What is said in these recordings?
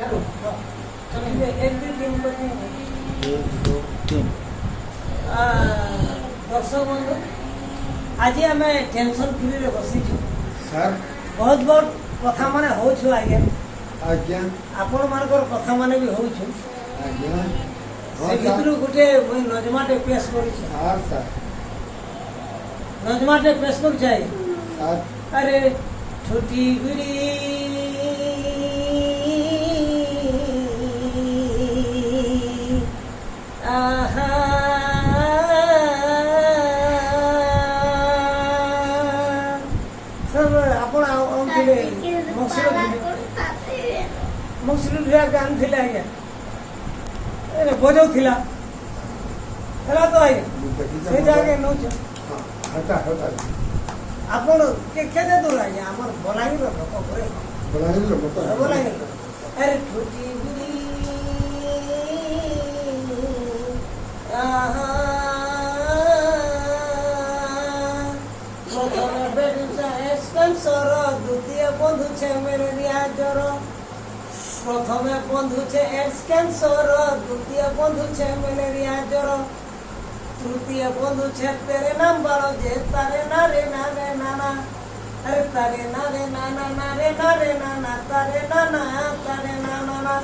एक दो तीन दर्शक बंधु आज आम टेंशन फ्री रे बसीचु सर बहुत बहुत कथा माने होछु आज्ञा आज्ञा आपण मानकर कथा माने भी होछु आज्ञा से भितरु गुटे मुई नजमाटे पेश करू सर सर नजमाटे पेश करू चाहे सर अरे छोटी गुड़ी आहा सब आपण आउथिले मक्सुल गान थिला आज्ञा ए बजाउ थिला हला तो आज्ञा से जाके नौच हटा हटा आपण केते दूर आज्ञा हमर बलाही रो लोक करे बलाही लो मत बलाही अरे छोटी गुड़ी आहा प्रथम बेडुचा एस्पेंसर द्वितीय बंधु छे मेलेरिया ज्वर प्रथमे बंधु छे एड्स कैंसर द्वितीय बंधु छे मेलेरिया ज्वर तृतीय बंधु छे तेरे नाम बालो जे तारे नारे नारे नाना अरे तारे नारे नाना नारे नारे नाना तारे नाना तारे नाना ना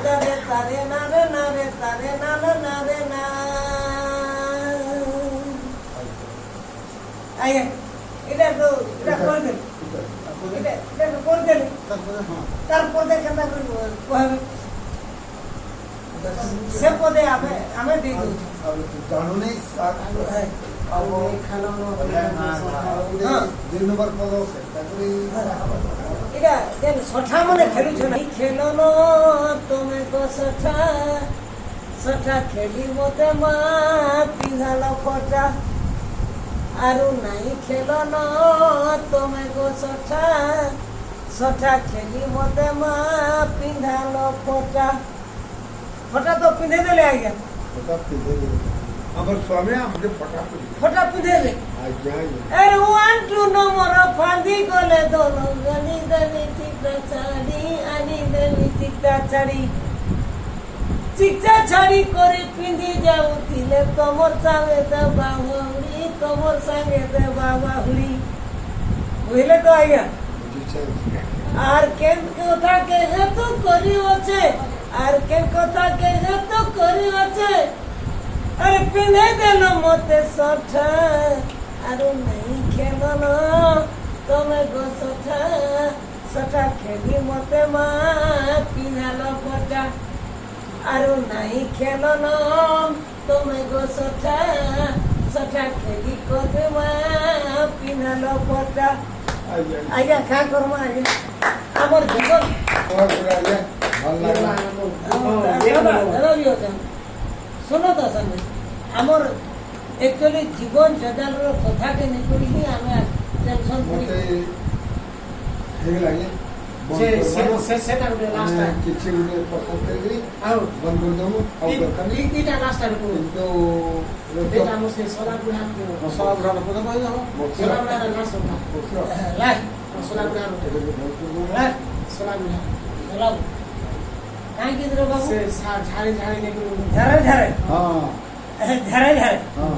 तारे तारे नारे नारे तारे नाना नारे ना आये এটা তো এটা করে দেন এটা করে দেন তারপর দেখেন না কইবে সে পদে আমি দিয়ে দিই জানো নেই স্যার अब খানা দুই নম্বর পদ আছে তারপরে এটা দেন সঠা মানে খেলুছ না খেলো না তুমি তো সঠা সঠা খেলি মতে মা পিধালো ফটা আরু নাই খেলো না তুমি গো সঠা সঠা খেলি মতে মা পিধালো ফটা ফটা তো পিঁধে দিলে আজ্ঞা ফটা পিঁধে দিলে আমার স্বামী আমাকে ফটা পিঁধে ফটা পিঁধে দিলে আজ্ঞা अरे वन टू नंबर फांदी गले दोनों गनी दनी चिकटा छाड़ी आनी दनी चिकटा छाड़ी करे पिंदी जाऊ थिले तमर संगे दे बाहुड़ी तमर संगे दे बाहुड़ी बुझले तो आइया আর কেন কথা কে হেতু করি আছে আর কেন কথা কে হেতু করি আছে আরে পিনে দেন মতে সঠা আরো নাই খেলো না তুমি গো সঠা সঠা খেলি মতে মা পিনালো ফটা আরো নাই খেলো না তুমি গো সঠা সঠা খেলি কতে মা পিনালো ফটা আজ্ঞা খা করমা আজ্ঞা আমার জীবন শোনো তো সামনে আমার एक्चुअली जीवन जगाल रो कथा के नहीं करी ही हमें टेंशन करी हे लागे से तार लास्ट टाइम किछि गुने पसंद करी आओ बंद कर दमु आउ दरकार नहीं इटा लास्ट टाइम को तो बेटा मुझे सोला बुढ़ा को सब बुढ़ा को तो भाई हो सोला बुढ़ा लास्ट होता लास्ट सोला बुढ़ा लास्ट सोला बुढ़ा चलो काहे की रे बाबू से झाड़े झाड़े नहीं झरे झरे हां झरे झरे हां